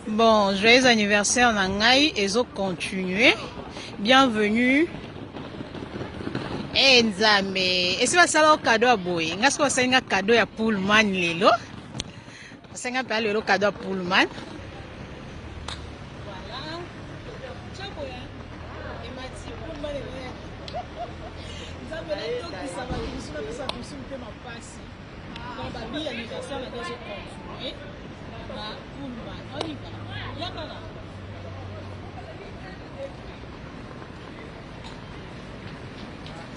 Bon, joyeux anniversaire Nangai, Ezo continuer. Bienvenue. Nzambe. Et si vous avez un cadeau à boy, vous avez un cadeau à Pullman lelo. Vous avez un cadeau à Pullman.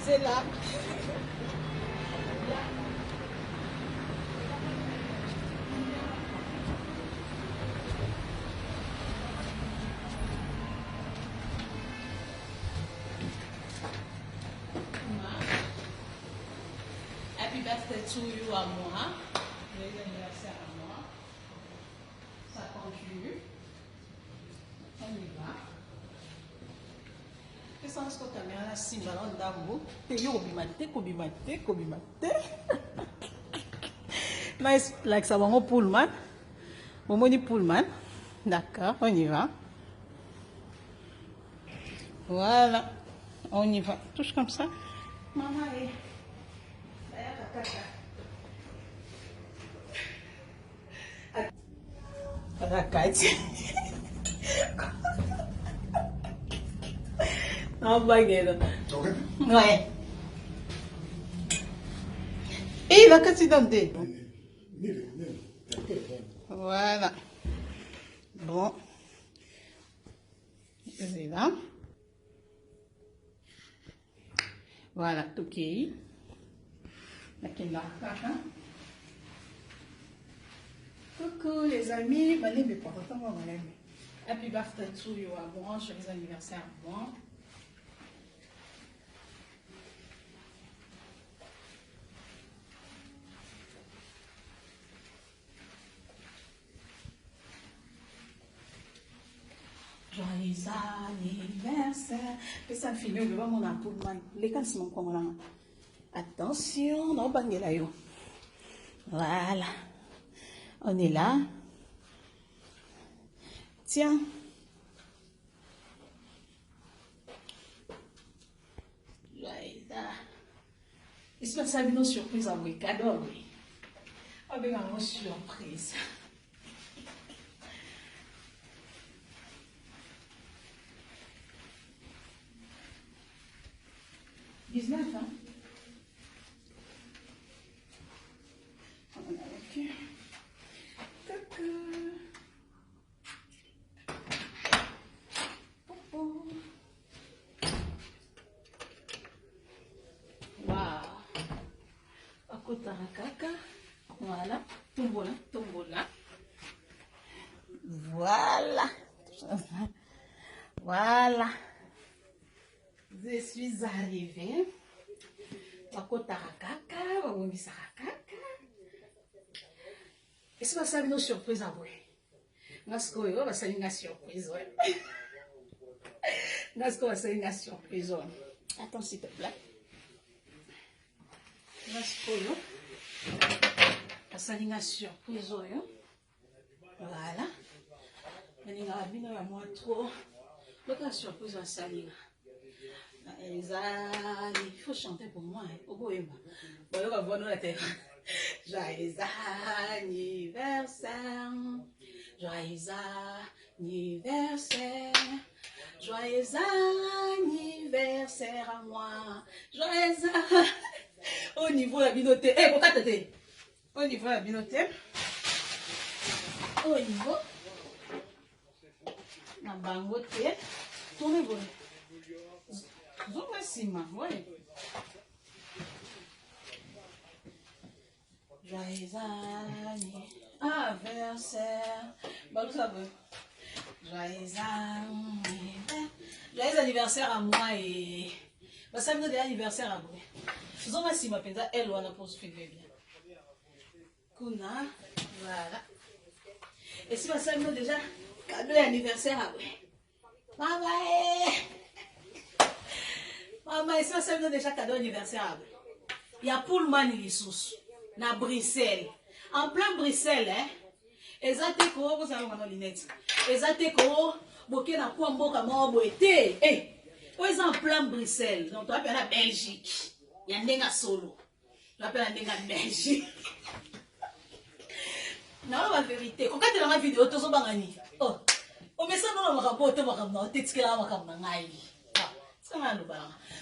C'est là. Happy birthday to you à moi. Joyeux anniversaire à moi. Ça continue. On y va. Qu'est-ce que tu as mis à la simba là d'ambo? Et yo kobimate. Nice, like ça va mon Pullman. Mon dit Pullman. D'accord, on y va. Voilà, on y va. Touche comme ça. Maman est. Rakate. Non, baguette. Ouais. Et il a qu'à s'y donner. Voilà. Bon. C'est là. Voilà, tout qui coucou les amis, happy birthday to you à moi, joyeux anniversaire à moi. Joyeux anniversaire. Et ça finit, on va mon Pullman. Les cas sont comme là. Attention, non, bangela yo. Voilà. On est là. Tiens. Il se passe une surprise à vous, cadeau. Ah ben, une surprise. Hein? Ok. Coucou. Popo. Wow. Akota kaka. Voilà. Tombola. Voilà. Je suis arrivée. Akota kaka. Wabonisa kaka. Et si vous avez une surprise à vous? Vous avez une surprise. Vous avez une surprise. Attends s'il te plaît. Vous avez une surprise. Voilà. L'autre surprise à Salina. Il faut chanter pour moi. Joyeux anniversaire. Joyeux anniversaire. Joyeux anniversaire à moi. Joyeux au niveau de la binoté. Eh, pourquoi t'étais? Au niveau de la binoté. Au niveau. Na bangote. Tournez vous. Zomasima, ouais. Joyeux anniversaire. Bah, vous savez. Joyeux anniversaire à moi et. Bah, ça me donne anniversaire à vous. Zomasima, penza, elle, on a pour se faire bien. Kuna, voilà. Et si ça me donne déjà cadeau d'anniversaire à vous. Maman, et si ça me donne déjà cadeau d'anniversaire à vous. Il y a Pullman Lissus, na Bruxelles. En plein Bruxelles, hein. Exactement, vous avez mon lunette. Ezate ko boke na kwa mboka mwa boete. Eh, oza en plein Bruxelles. Donc tu appelles la Belgique. Yandenga solo. Tu appelles la Belgique. Non, la vérité. Quand tu as la vidéo, tu as bangani. Oh, on met ça dans le rapport, tu vas me dire que tu as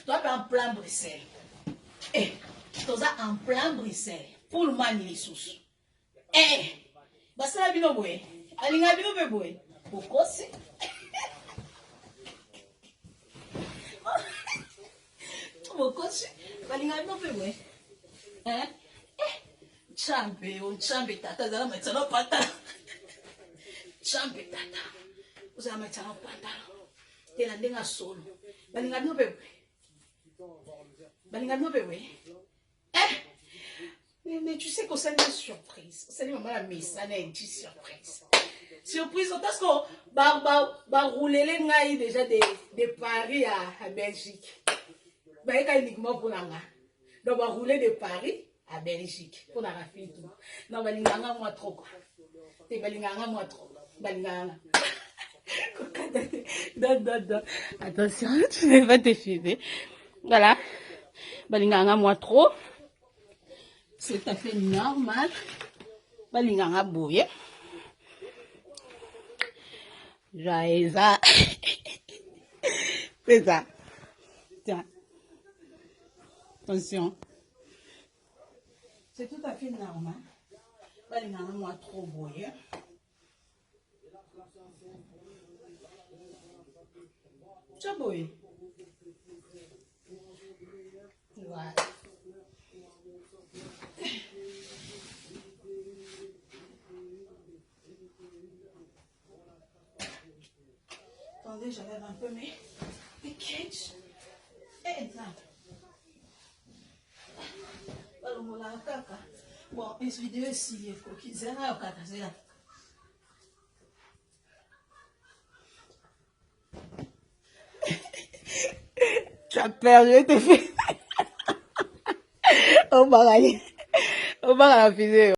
tu appelles en plein Bruxelles. Eh, tu es en plein Bruxelles. Pour le manier les sous. Eh, basta la bino boy. Alinga bino be boy. Bokosi. Bokosi. Alinga bino be boy. Hein? Chambe, on chambe tata zala maitana pata. Chambe tata. Uzala maitana pata. Tela ndenga solo. Balinga bino be boy. Balinga bino be boy. Mais tu sais qu'on s'est une surprise. On s'est dit, maman, la mise, ça n'est une surprise. Surprise, parce qu'on va rouler les gars déjà de Paris à Belgique. Bah, il y a uniquement pour la main. Donc, on va rouler de Paris à Belgique. Pour la rafine tout. Non, balinganga moi trop quoi. T'es balinganga moi trop. Balinganga. Non. Attention, tu ne vas pas te filmer. Voilà. Balinganga moi trop. C'est tout à fait normal. Balinganga bouille. Jaïza. C'est ça. Tiens. Attention. C'est tout à fait normal. Balinganga moi trop bouille. Tu as bouille. Voilà. Attendez, j'enlève un peu mes cages. Et ça. Bon, une vidéo ici, il faut qu'ils aient là, c'est là. Tu as perdu tes filles. On va la vidéo.